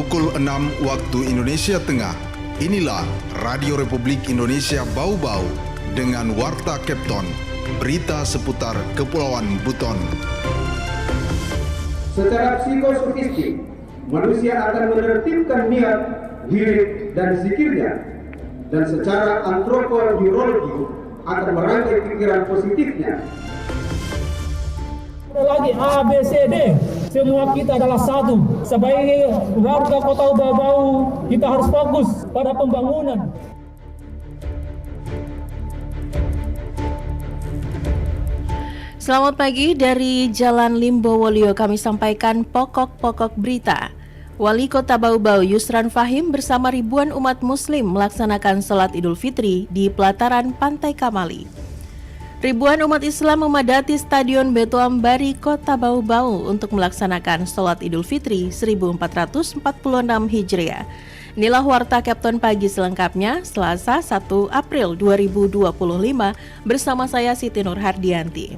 Pukul 6 waktu Indonesia Tengah. Inilah Radio Republik Indonesia Bau-Bau dengan Warta Kepton, berita seputar Kepulauan Buton. Secara psikosofistik, manusia akan menertibkan niat, wirid, dan zikirnya, dan secara antroponeurologi akan merangkai pikiran positifnya. Ada lagi A, B, C, D. Semua kita adalah satu. Sebagai warga Kota Bau-Bau, kita harus fokus pada pembangunan. Selamat pagi dari Jalan Limbowolio, kami sampaikan pokok-pokok berita. Wali Kota Bau-Bau Yusran Fahim bersama ribuan umat muslim melaksanakan sholat Idul Fitri di pelataran Pantai Kamali. Ribuan umat Islam memadati Stadion Beto Ambari Kota Bau-Bau untuk melaksanakan sholat Idul Fitri 1446 Hijriah. Inilah Warta Kepton pagi selengkapnya, Selasa 1 April 2025 bersama saya Siti Nur Hardianti.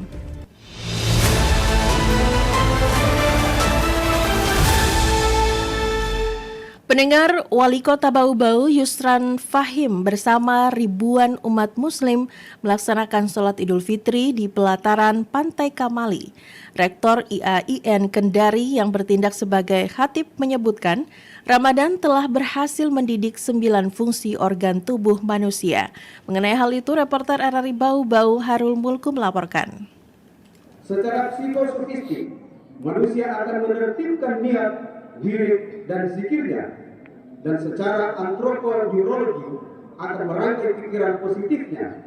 Pendengar, Wali Kota Bau-Bau Yusran Fahim bersama ribuan umat muslim melaksanakan sholat Idul Fitri di pelataran Pantai Kamali. Rektor IAIN Kendari yang bertindak sebagai khatib menyebutkan, Ramadan telah berhasil mendidik 9 fungsi organ tubuh manusia. Mengenai hal itu, reporter RRI Bau-Bau Harul Mulku melaporkan. Secara psikosofistik, manusia akan menertibkan niat, wirid, dan zikirnya, dan secara antroponeurologi akan merangkai pikiran positifnya.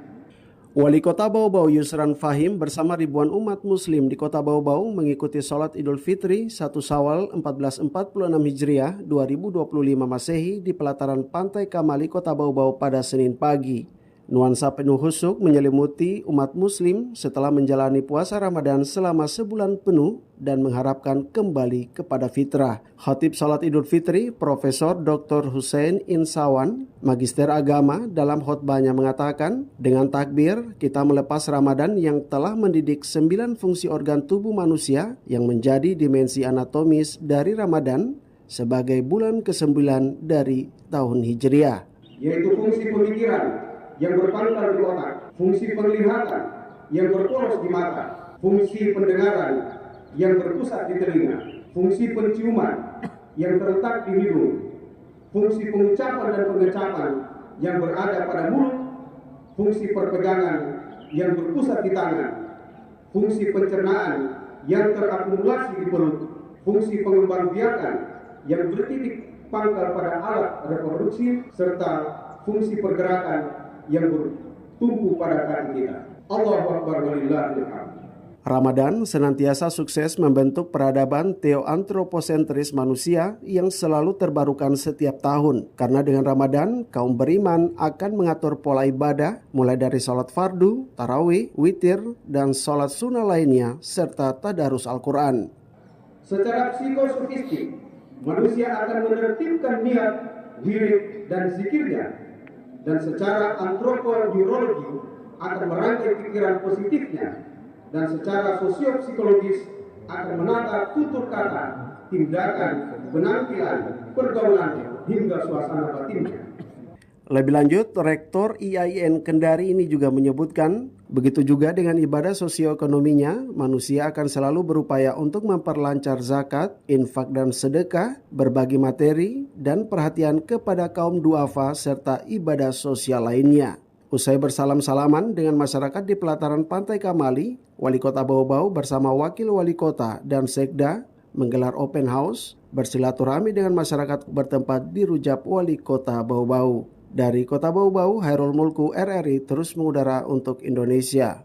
Wali Kota Bau-Bau Yusran Fahim bersama ribuan umat muslim di Kota Bau-Bau mengikuti sholat Idul Fitri 1 Syawal 1446 Hijriah 2025 Masehi di pelataran Pantai Kamali Kota Bau-Bau pada Senin pagi. Nuansa penuh khusyuk menyelimuti umat muslim setelah menjalani puasa Ramadan selama sebulan penuh dan mengharapkan kembali kepada fitrah. Khatib Salat Idul Fitri, Profesor Dr. Hussein Insawan, Magister Agama, dalam khotbahnya mengatakan, dengan takbir kita melepas Ramadan yang telah mendidik 9 fungsi organ tubuh manusia yang menjadi dimensi anatomis dari Ramadan sebagai bulan ke-9 dari tahun Hijriah. Yaitu fungsi pemikiran yang berpangkal di otak, fungsi penglihatan yang berporos di mata, fungsi pendengaran yang berpusat di telinga, fungsi penciuman yang terletak di hidung, fungsi pengucapan dan pengecapan yang berada pada mulut, fungsi perpegangan yang berpusat di tangan, fungsi pencernaan yang terakumulasi di perut, fungsi pengembangbiakan yang bertitik pangkal pada alat reproduksi, serta fungsi pergerakan yang bertumpu pada kaki kita. Allahu Akbar walillahil hamd. Ramadan senantiasa sukses membentuk peradaban teoantropocentris manusia yang selalu terbarukan setiap tahun. Karena dengan Ramadan, kaum beriman akan mengatur pola ibadah mulai dari sholat fardu, tarawih, witir, dan sholat sunnah lainnya, serta tadarus Al-Quran. Secara psikosofistik, manusia akan menertibkan niat, wirid, dan zikirnya, dan secara antroponeurologi akan merangkai pikiran positifnya, dan secara sosiopsikologis akan menata tutur kata, tindakan, penampilan, pergaulan, hingga suasana batinnya. Lebih lanjut, Rektor IAIN Kendari ini juga menyebutkan, begitu juga dengan ibadah sosioekonominya, manusia akan selalu berupaya untuk memperlancar zakat, infak dan sedekah, berbagi materi, dan perhatian kepada kaum duafa serta ibadah sosial lainnya. Usai bersalam-salaman dengan masyarakat di pelataran Pantai Kamali, Wali Kota Bau-Bau bersama Wakil Wali Kota dan Sekda menggelar open house, bersilaturahmi dengan masyarakat bertempat di Rujak Wali Kota Bau-Bau. Dari Kota Bau-Bau, Hairul Mulku RRI terus mengudara untuk Indonesia.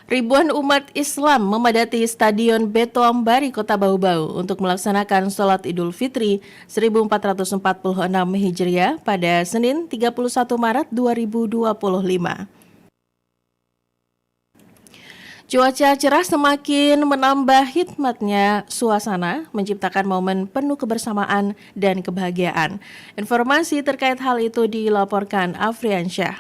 Ribuan umat Islam memadati Stadion Beto Ambari Kota Bau-Bau untuk melaksanakan sholat Idul Fitri 1446 Hijriah pada Senin 31 Maret 2025. Cuaca cerah semakin menambah hikmatnya suasana, menciptakan momen penuh kebersamaan dan kebahagiaan. Informasi terkait hal itu dilaporkan Afriansyah.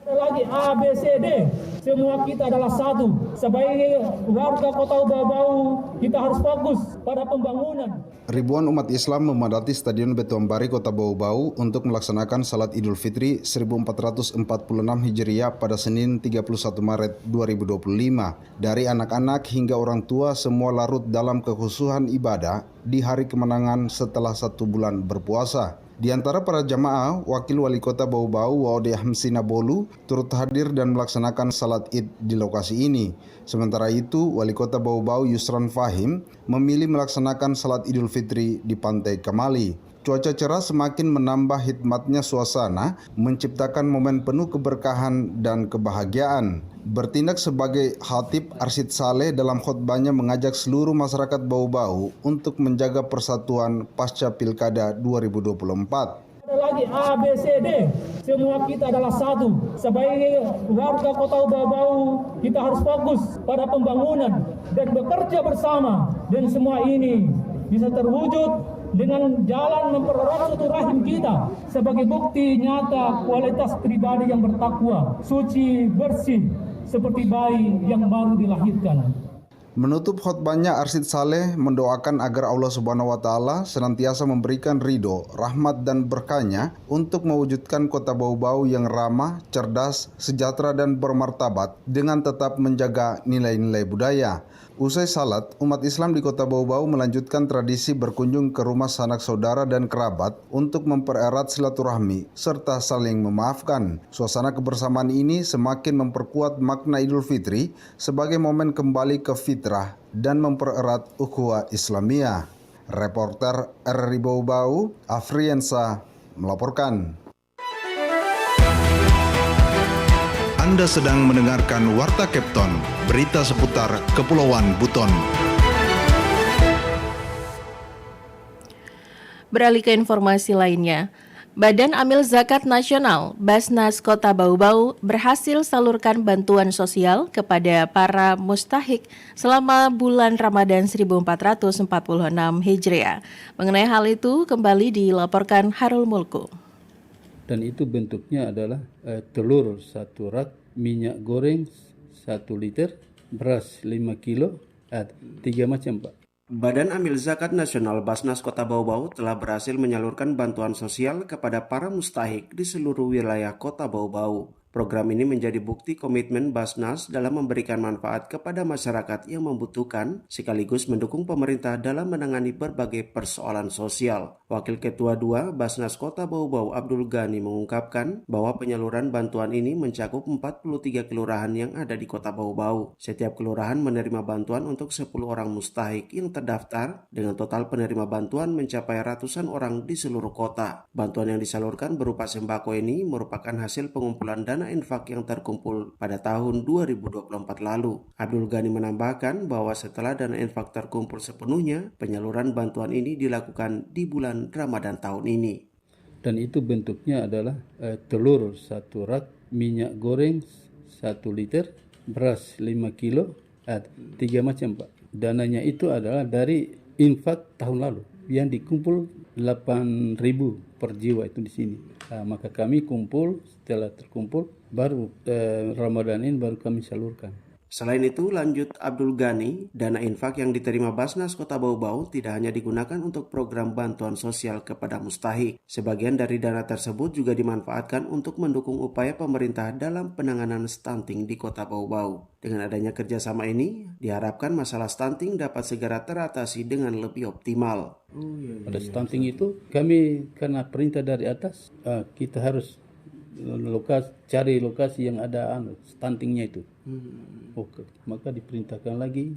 Lagi A, B, C, D. Semua kita adalah satu. Sebagai warga Kota Bau-Bau, kita harus fokus pada pembangunan. Ribuan umat Islam memadati Stadion Betuambari Kota Bau-Bau untuk melaksanakan Salat Idul Fitri 1446 Hijriah pada Senin 31 Maret 2025. Dari anak-anak hingga orang tua semua larut dalam kekhusyuan ibadah di hari kemenangan setelah 1 bulan berpuasa. Di antara para jamaah, Wakil Wali Kota Bau-Bau Waude Hamsina Bolu turut hadir dan melaksanakan salat Id di lokasi ini. Sementara itu, Wali Kota Bau-Bau Yusran Fahim memilih melaksanakan salat Idul Fitri di Pantai Kamali. Cuaca cerah semakin menambah hikmatnya suasana, menciptakan momen penuh keberkahan dan kebahagiaan. Bertindak sebagai khatib, Arsyid Saleh dalam khutbahnya mengajak seluruh masyarakat Bau-Bau untuk menjaga persatuan pasca Pilkada 2024. Ada lagi A, B, C, D. Semua kita adalah satu. Sebagai warga Kota Bau-Bau, kita harus fokus pada pembangunan dan bekerja bersama. Dan semua ini bisa terwujud dengan jalan mempererat silaturahim kita sebagai bukti nyata kualitas pribadi yang bertakwa, suci, bersih, seperti bayi yang baru dilahirkan. Menutup khutbahnya, Arsyid Saleh mendoakan agar Allah Subhanahu wa Ta'ala senantiasa memberikan ridho, rahmat dan berkahnya untuk mewujudkan Kota Bau-Bau yang ramah, cerdas, sejahtera dan bermartabat dengan tetap menjaga nilai-nilai budaya. Usai salat, umat Islam di Kota Bau-Bau melanjutkan tradisi berkunjung ke rumah sanak saudara dan kerabat untuk mempererat silaturahmi serta saling memaafkan. Suasana kebersamaan ini semakin memperkuat makna Idul Fitri sebagai momen kembali ke fitrah dan mempererat ukhuwah Islamiyah. Reporter RRI Bau-Bau, Afriensa melaporkan. Anda sedang mendengarkan Warta Kepton, berita seputar Kepulauan Buton. Beralih ke informasi lainnya, Badan Amil Zakat Nasional Basnas Kota Bau-Bau berhasil salurkan bantuan sosial kepada para mustahik selama bulan Ramadan 1446 Hijriah. Mengenai hal itu kembali dilaporkan Harul Mulku. Dan itu bentuknya adalah telur 1 rak, minyak goreng 1 liter, beras 5 kilo, 3 macam Pak. Badan Amil Zakat Nasional Basnas Kota Bau-Bau telah berhasil menyalurkan bantuan sosial kepada para mustahik di seluruh wilayah Kota Bau-Bau. Program ini menjadi bukti komitmen Basnas dalam memberikan manfaat kepada masyarakat yang membutuhkan, sekaligus mendukung pemerintah dalam menangani berbagai persoalan sosial. Wakil Ketua 2 Basnas Kota Bau-Bau Abdul Ghani mengungkapkan bahwa penyaluran bantuan ini mencakup 43 kelurahan yang ada di Kota Bau-Bau. Setiap kelurahan menerima bantuan untuk 10 orang mustahik yang terdaftar, dengan total penerima bantuan mencapai ratusan orang di seluruh kota. Bantuan yang disalurkan berupa sembako ini merupakan hasil pengumpulan dana infak yang terkumpul pada tahun 2024 lalu. Abdul Ghani menambahkan bahwa setelah dana infak terkumpul sepenuhnya, penyaluran bantuan ini dilakukan di bulan Ramadan tahun ini. Dan itu bentuknya adalah telur 1 rak, minyak goreng 1 liter, beras 5 kilo, 3 macam Pak. Dananya itu adalah dari infak tahun lalu yang dikumpul 8.000 per jiwa itu di sini. Maka kami kumpul, setelah terkumpul baru Ramadan ini baru kami salurkan. Selain itu, lanjut Abdul Ghani, dana infak yang diterima Basnas Kota Bau-Bau tidak hanya digunakan untuk program bantuan sosial kepada mustahik. Sebagian dari dana tersebut juga dimanfaatkan untuk mendukung upaya pemerintah dalam penanganan stunting di Kota Bau-Bau. Dengan adanya kerjasama ini, diharapkan masalah stunting dapat segera teratasi dengan lebih optimal. Pada stunting itu kami karena perintah dari atas, kita harus cari lokasi yang ada stuntingnya itu. Oke, maka diperintahkan lagi,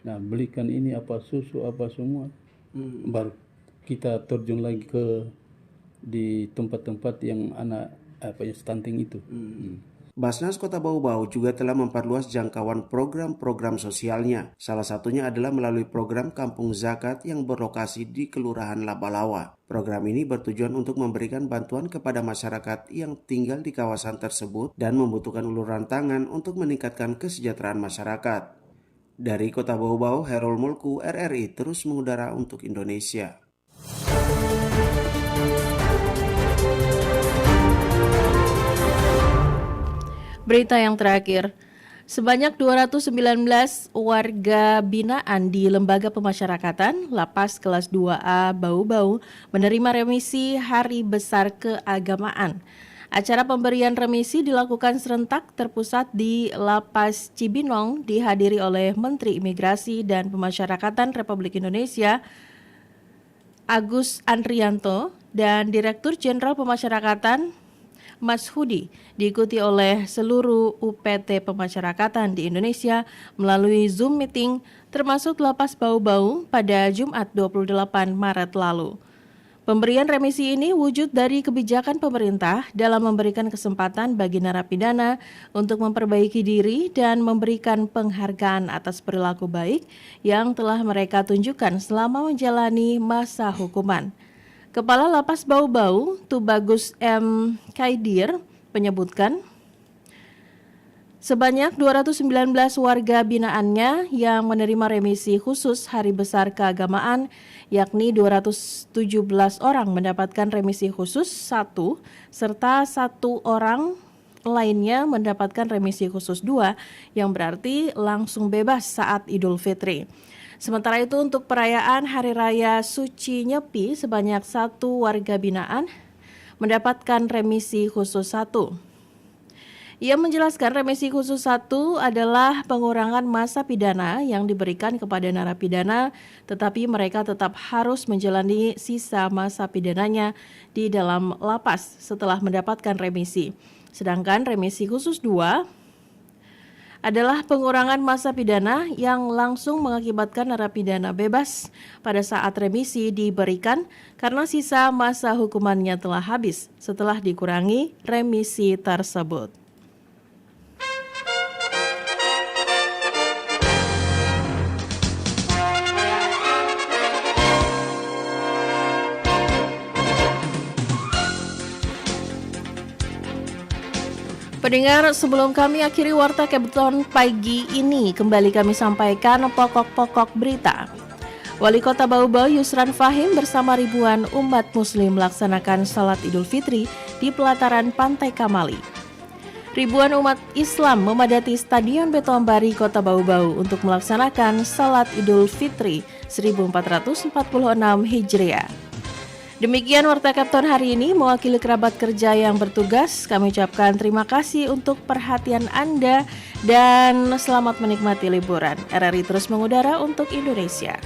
belikan ini apa susu apa semua, baru kita terjun lagi di tempat-tempat yang anak stunting itu. Basnas Kota Bau-Bau juga telah memperluas jangkauan program-program sosialnya. Salah satunya adalah melalui program Kampung Zakat yang berlokasi di Kelurahan Labalawa. Program ini bertujuan untuk memberikan bantuan kepada masyarakat yang tinggal di kawasan tersebut dan membutuhkan uluran tangan untuk meningkatkan kesejahteraan masyarakat. Dari Kota Bau-Bau, Herul Mulku, RRI terus mengudara untuk Indonesia. Berita yang terakhir, sebanyak 219 warga binaan di Lembaga Pemasyarakatan Lapas Kelas 2A Bau-Bau menerima remisi Hari Besar Keagamaan. Acara pemberian remisi dilakukan serentak terpusat di Lapas Cibinong, dihadiri oleh Menteri Imigrasi dan Pemasyarakatan Republik Indonesia Agus Andrianto dan Direktur Jenderal Pemasyarakatan Mas Hudi, diikuti oleh seluruh UPT Pemasyarakatan di Indonesia melalui Zoom meeting termasuk Lapas Bau-Bau pada Jumat 28 Maret lalu. Pemberian remisi ini wujud dari kebijakan pemerintah dalam memberikan kesempatan bagi narapidana untuk memperbaiki diri dan memberikan penghargaan atas perilaku baik yang telah mereka tunjukkan selama menjalani masa hukuman. Kepala Lapas Bau-Bau, Tubagus M. Kaidir, menyebutkan sebanyak 219 warga binaannya yang menerima remisi khusus Hari Besar Keagamaan, yakni 217 orang mendapatkan remisi khusus 1, serta 1 orang lainnya mendapatkan remisi khusus 2, yang berarti langsung bebas saat Idul Fitri. Sementara itu untuk perayaan Hari Raya Suci Nyepi, sebanyak 1 warga binaan mendapatkan remisi khusus 1. Ia menjelaskan remisi khusus 1 adalah pengurangan masa pidana yang diberikan kepada narapidana, tetapi mereka tetap harus menjalani sisa masa pidananya di dalam lapas setelah mendapatkan remisi. Sedangkan remisi khusus 2 adalah pengurangan masa pidana yang langsung mengakibatkan narapidana bebas pada saat remisi diberikan karena sisa masa hukumannya telah habis setelah dikurangi remisi tersebut. Pendengar, sebelum kami akhiri Warta Kebetulan pagi ini, kembali kami sampaikan pokok-pokok berita. Wali Kota Bau-Bau Yusran Fahim bersama ribuan umat muslim melaksanakan salat Idul Fitri di pelataran Pantai Kamali. Ribuan umat Islam memadati Stadion Betoambari Kota Bau-Bau untuk melaksanakan salat Idul Fitri 1446 Hijriah. Demikian Warta Kapten hari ini, mewakili kerabat kerja yang bertugas, kami ucapkan terima kasih untuk perhatian Anda dan selamat menikmati liburan. RRI terus mengudara untuk Indonesia.